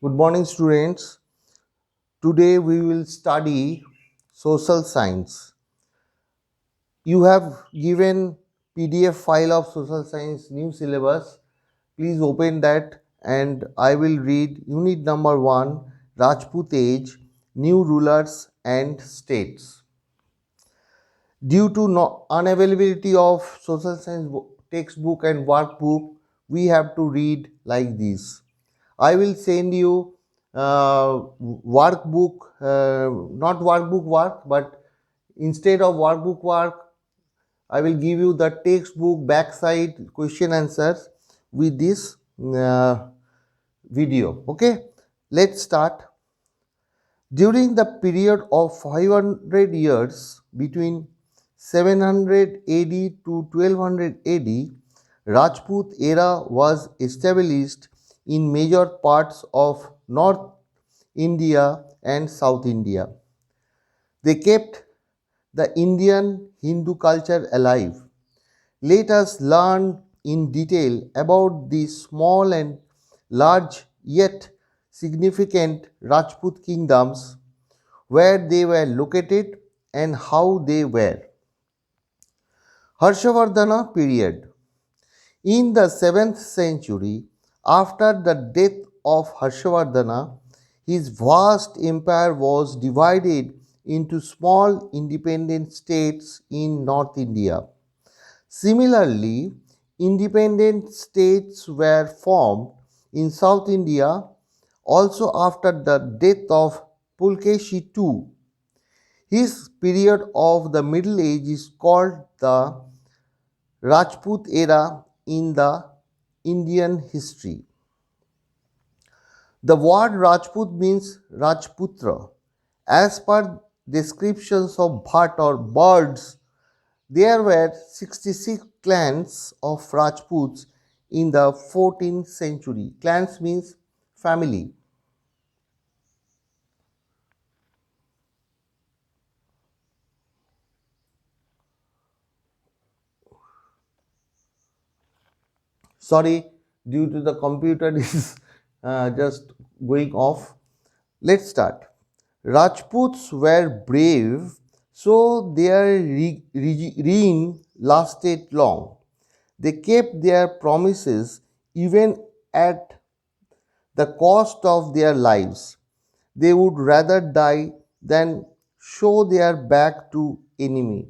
Good morning, students. Today we will study social science. You have given PDF file of social science new syllabus. Please open that and I will read unit number 1 Rajput Age, New Rulers and States. Due to unavailability of social science textbook and workbook, we have to read like this. I will send you workbook, not workbook work, but instead of workbook work, I will give you the textbook backside question answers with this video. Okay, let's start. During the period of 500 years between 700 AD to 1200 AD, Rajput era was established in major parts of North India and South India. They kept the Indian Hindu culture alive. Let us learn in detail about these small and large yet significant Rajput kingdoms, where they were located and how they were. Harshavardhana period. In the 7th century, after the death of Harshavardhana, his vast empire was divided into small independent states in North India. Similarly, independent states were formed in South India also after the death of Pulkeshi II. His period of the Middle Age is called the Rajput era in the Indian history. The word Rajput means Rajputra. As per descriptions of Bhatt or birds, there were 66 clans of Rajputs in the 14th century. Clans means family. Sorry, due to the computer is just going off. Let's start. Rajputs were brave, so their reign lasted long. They kept their promises even at the cost of their lives. They would rather die than show their back to enemy.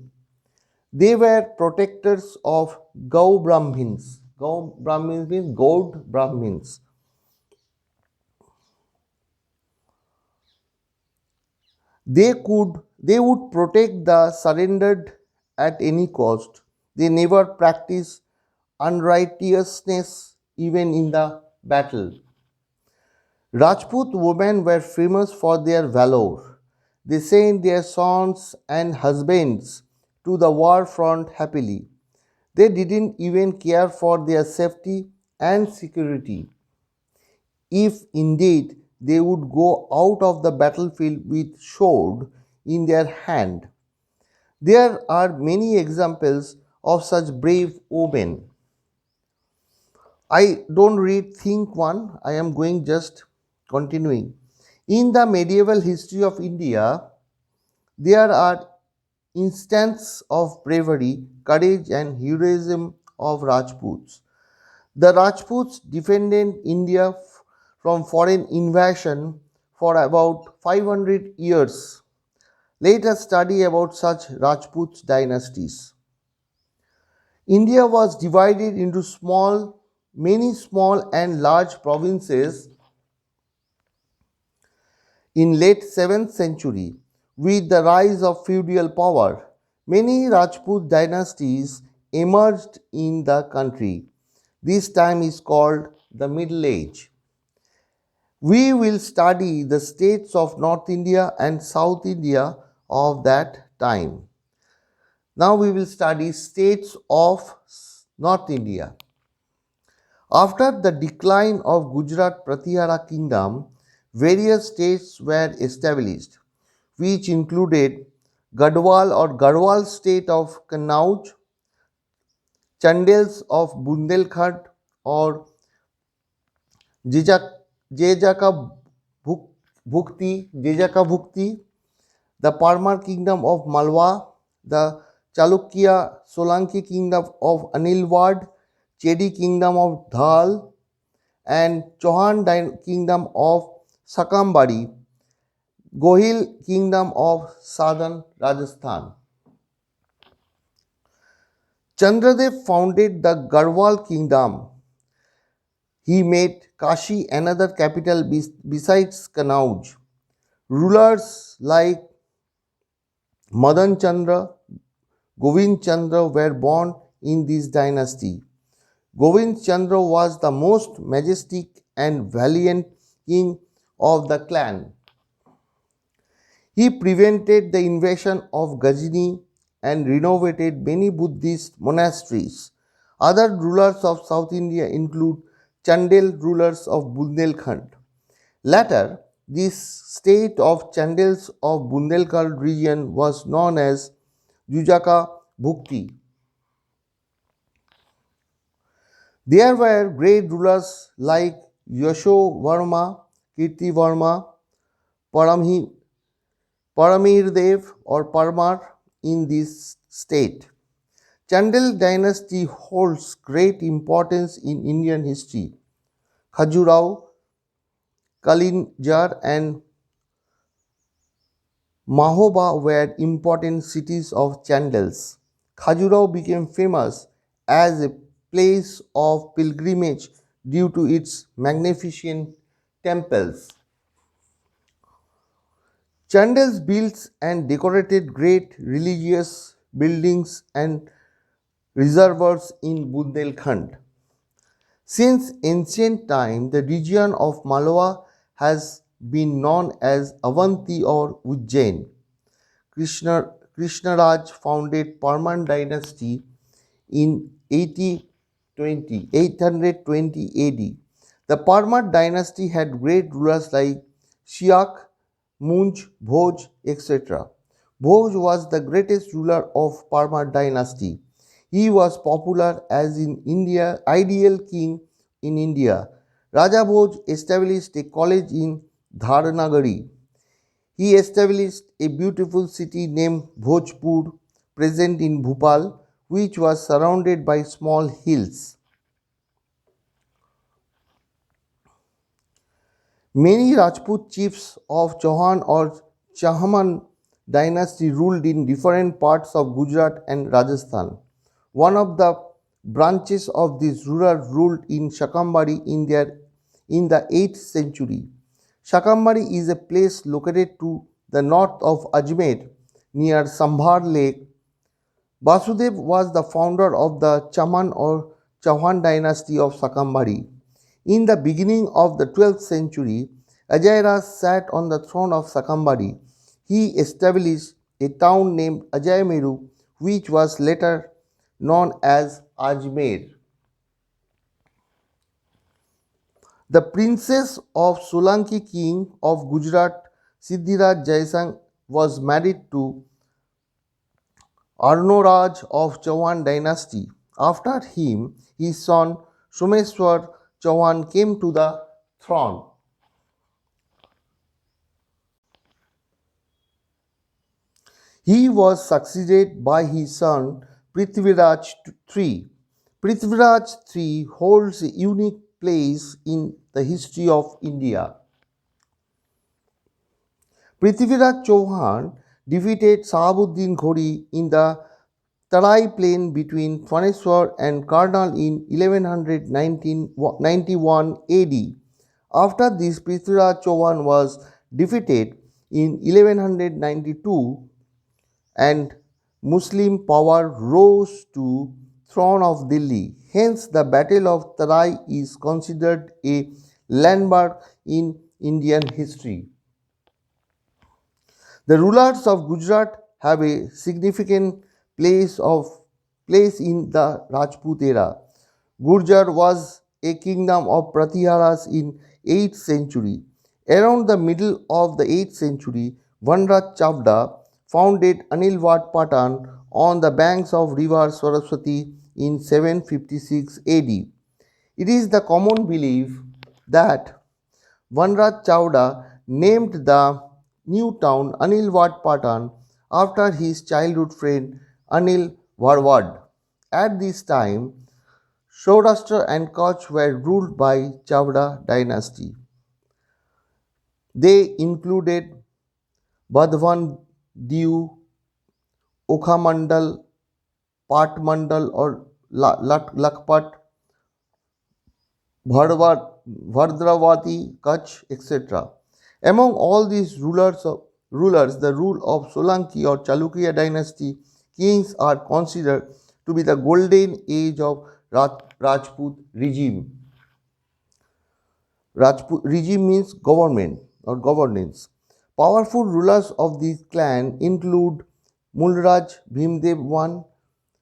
They were protectors of Gau Brahmins. Gau Brahmins means goat Brahmins. They would protect the surrendered at any cost. They never practiced unrighteousness even in the battle. Rajput women were famous for their valor. They sent their sons and husbands to the war front happily. They didn't even care for their safety and security. If indeed they would go out of the battlefield with sword in their hand. There are many examples of such brave women. I don't read think one, I am going just continuing. In the medieval history of India, there are instances of bravery, courage, and heroism of Rajputs. The Rajputs defended India from foreign invasion for about 500 years. Let us study about such Rajput dynasties. India was divided into many small and large provinces in late 7th century. With the rise of feudal power, many Rajput dynasties emerged in the country. This time is called the Middle Age. We will study the states of North India and South India of that time. Now we will study states of North India. After the decline of Gujarat Pratihara kingdom, various states were established, which included Gadwal or Garhwal state of Kannauj, Chandels of Bundelkhand or Jejaka Bhukti, Jejaka Bhukti, the Parmar kingdom of Malwa, the Chalukya Solanki kingdom of Anilwad, Chedi kingdom of Dhal, and Chauhan kingdom of Sakambari, Gohil kingdom of southern Rajasthan. Chandradev founded the Garhwal kingdom. He made Kashi another capital besides Kanauj. Rulers like Madan Chandra, Govind Chandra were born in this dynasty. Govind Chandra was the most majestic and valiant king of the clan. He prevented the invasion of Ghajini and renovated many Buddhist monasteries. Other rulers of South India include Chandel rulers of Bundelkhand. Later, this state of Chandels of Bundelkhand region was known as Jujaka Bhukti. There were great rulers like Yasho Varma, Kirti Varma, Paramir Dev or Parmar in this state. Chandel dynasty holds great importance in Indian history. Khajuraho, Kalinjar and Mahoba were important cities of Chandels. Khajuraho became famous as a place of pilgrimage due to its magnificent temples. Chandels built and decorated great religious buildings and reservoirs in Bundelkhand. Since ancient time, the region of Malwa has been known as Avanti or Ujjain. Krishnaraj founded Parman dynasty in 820 AD. The Parman dynasty had great rulers like Shiak, Munj, Bhoj, etc. Bhoj was the greatest ruler of Parman dynasty. He was popular as in India, ideal king in India. Raja Bhoj established a college in Dharnagari. He established a beautiful city named Bhojpur, present in Bhopal, which was surrounded by small hills. Many Rajput chiefs of Chauhan or Chahman dynasty ruled in different parts of Gujarat and Rajasthan. One of the branches of this ruler ruled in Shakambari in the 8th century. Shakambari is a place located to the north of Ajmer near Sambhar Lake. Vasudev was the founder of the Chaman or Chauhan dynasty of Shakambari. In the beginning of the 12th century, Ajay sat on the throne of Shakambari. He established a town named Ajaymeru, which was later known as Ajmer. The princess of Solanki king of Gujarat, Siddhiraj Jaisang, was married to Arnoraj of Chauhan dynasty. After him, his son Someshwar Chauhan came to the throne. He was succeeded by his son Prithviraj III. Prithviraj III holds a unique place in the history of India. Prithviraj Chauhan defeated Shahabuddin Ghori in the Tarai plain between Phaneshwar and Karnal in 1191 AD. After this, Prithviraj Chauhan was defeated in 1192 and Muslim power rose to throne of Delhi. Hence, the Battle of Tarai is considered a landmark in Indian history. The rulers of Gujarat have a significant place in the Rajput era. Gurjar was a kingdom of Pratiharas in 8th century. Around the middle of the 8th century, Vanraj Chavda founded Anilwad Patan on the banks of river Saraswati in 756 AD. It is the common belief that Vanraj Chavda named the new town Anilwad Patan after his childhood friend Anil Varwad. At this time, Saurashtra and Kutch were ruled by Chavda dynasty. They included Badhavan, Diu, Okhamandal, Patmandal or Lakpat, Bhadravati, Kutch, etc. Among all these rulers, the rule of Solanki or Chalukya dynasty kings are considered to be the golden age of Rajput regime. Rajput regime means government or governance. Powerful rulers of this clan include Mulraj Bhimdev I,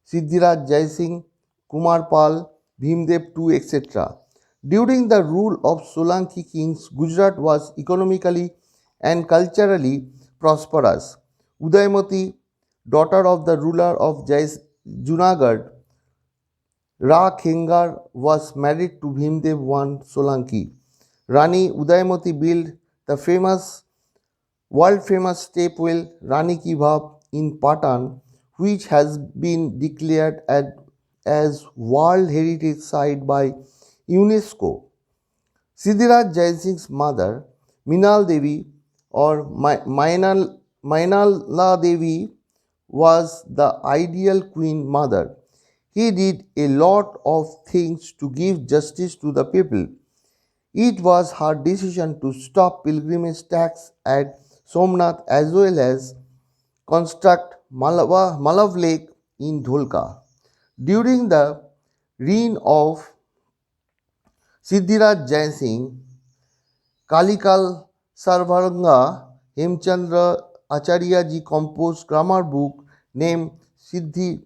Siddhiraj Jai Singh, Kumar Pal, Bhimdev II, etc. During the rule of Solanki kings, Gujarat was economically and culturally prosperous. Udaymati, daughter of the ruler of Junagadh, Ra Khengar, was married to Bhimdev I Solanki. Rani Udaymati built the world famous step well Rani Ki Bhab in Patan, which has been declared as World Heritage Site by UNESCO. Siddhiraj Jai Singh's mother, Minal Devi or Mainala Devi, was the ideal queen mother. He did a lot of things to give justice to the people. It was her decision to stop pilgrimage tax at Somnath as well as construct Malav Lake in Dholka. During the reign of Siddhiraj Jai Singh, Kalikal Sarvaranga Hemchandra Acharya ji composed grammar book named Siddhem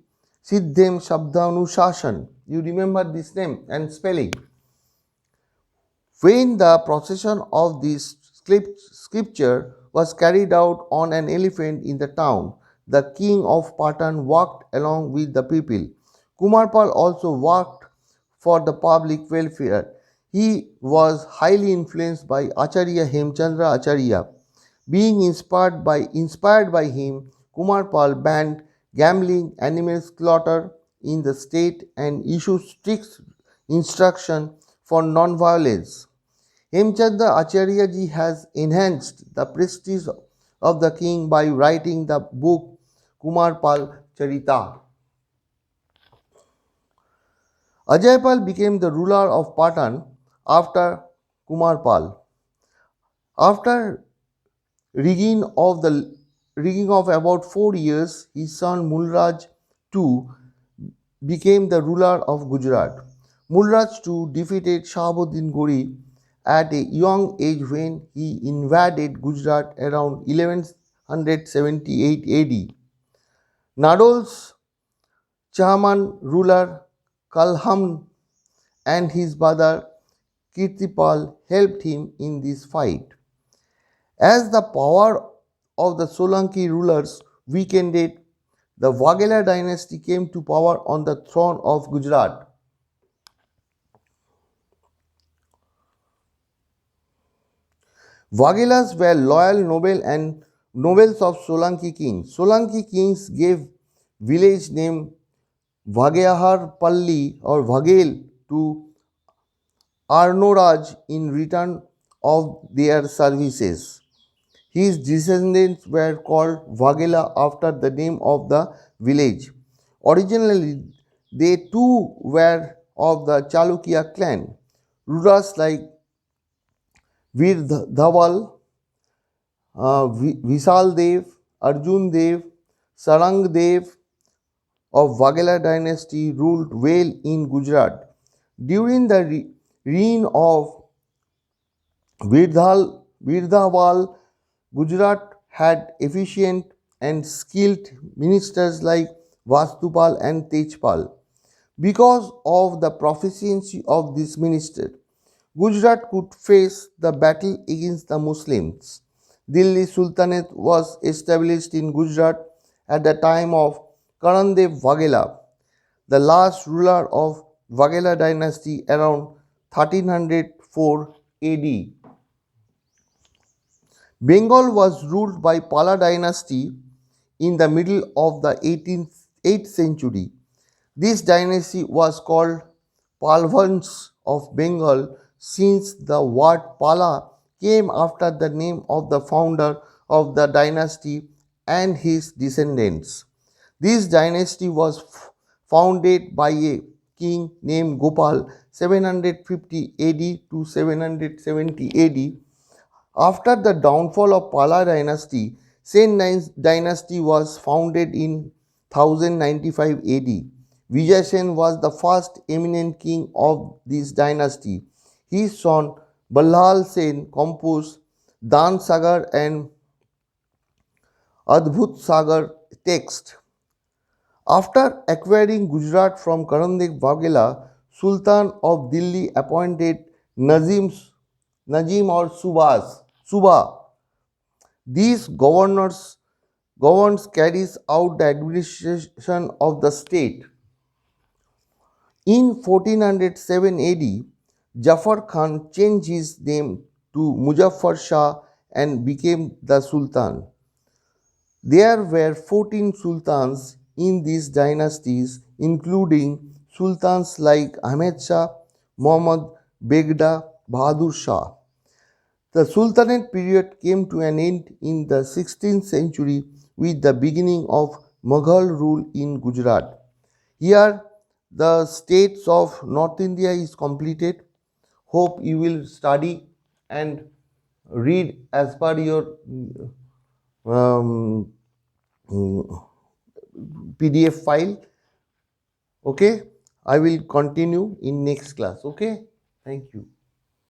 Shabdanushashan. You remember this name and spelling. When the procession of this scripture was carried out on an elephant in the town, the king of Patan walked along with the people. Kumarpal also worked for the public welfare. He was highly influenced by Acharya Hemchandra Acharya. Being inspired by him, Kumarpal banned gambling, animal slaughter in the state and issued strict instruction for non-violence. Hemchandra Acharya ji has enhanced the prestige of the king by writing the book Kumarpal Charita. Ajaypal became the ruler of Patan after Kumarpal. After reigning of about 4 years, his son Mulraj II became the ruler of Gujarat. Mulraj II defeated Shahabuddin Gori at a young age when he invaded Gujarat around 1178 AD. Nadol's Chahman ruler Kalham and his brother Kirtipal helped him in this fight. As the power of the Solanki rulers weakened, the Waghela dynasty came to power on the throne of Gujarat. Waghelas were loyal nobles of Solanki kings. Solanki kings gave village name Vaghehar Palli or Vaghel to Arnoraj in return of their services. His descendants were called Vaghela after the name of the village. Originally, they too were of the Chalukya clan. Rulers like Veer Dhaval, Vishal Dev, Arjun Dev, Sarang Dev of Waghela dynasty ruled well in Gujarat. During the reign of Virdhaval, Gujarat had efficient and skilled ministers like Vastupal and Tejpal. Because of the proficiency of this minister, Gujarat could face the battle against the Muslims. Delhi Sultanate was established in Gujarat at the time of Karandev Waghela, the last ruler of Waghela dynasty around 1304 AD. Bengal was ruled by Pala dynasty in the middle of the 8th century. This dynasty was called Palvans of Bengal since the word Pala came after the name of the founder of the dynasty and his descendants. This dynasty was founded by a king named Gopal 750 AD to 770 AD. After the downfall of Pala dynasty, Sen dynasty was founded in 1095 AD. Vijayasen was the first eminent king of this dynasty. His son Balhal Sen composed Dan Sagar and Adbhut Sagar text. After acquiring Gujarat from Karandek Vaghela, Sultan of Delhi appointed Najim or Suba. These governs carries out the administration of the state. In 1407 AD, Jafar Khan changed his name to Muzaffar Shah and became the Sultan. There were 14 sultans in these dynasties, including sultans like Ahmed Shah, Muhammad Begda, Bahadur Shah. The Sultanate period came to an end in the 16th century with the beginning of Mughal rule in Gujarat. Here, the states of North India is completed. Hope you will study and read as per your um, PDF file. Okay, I will continue in next class. Okay, thank you.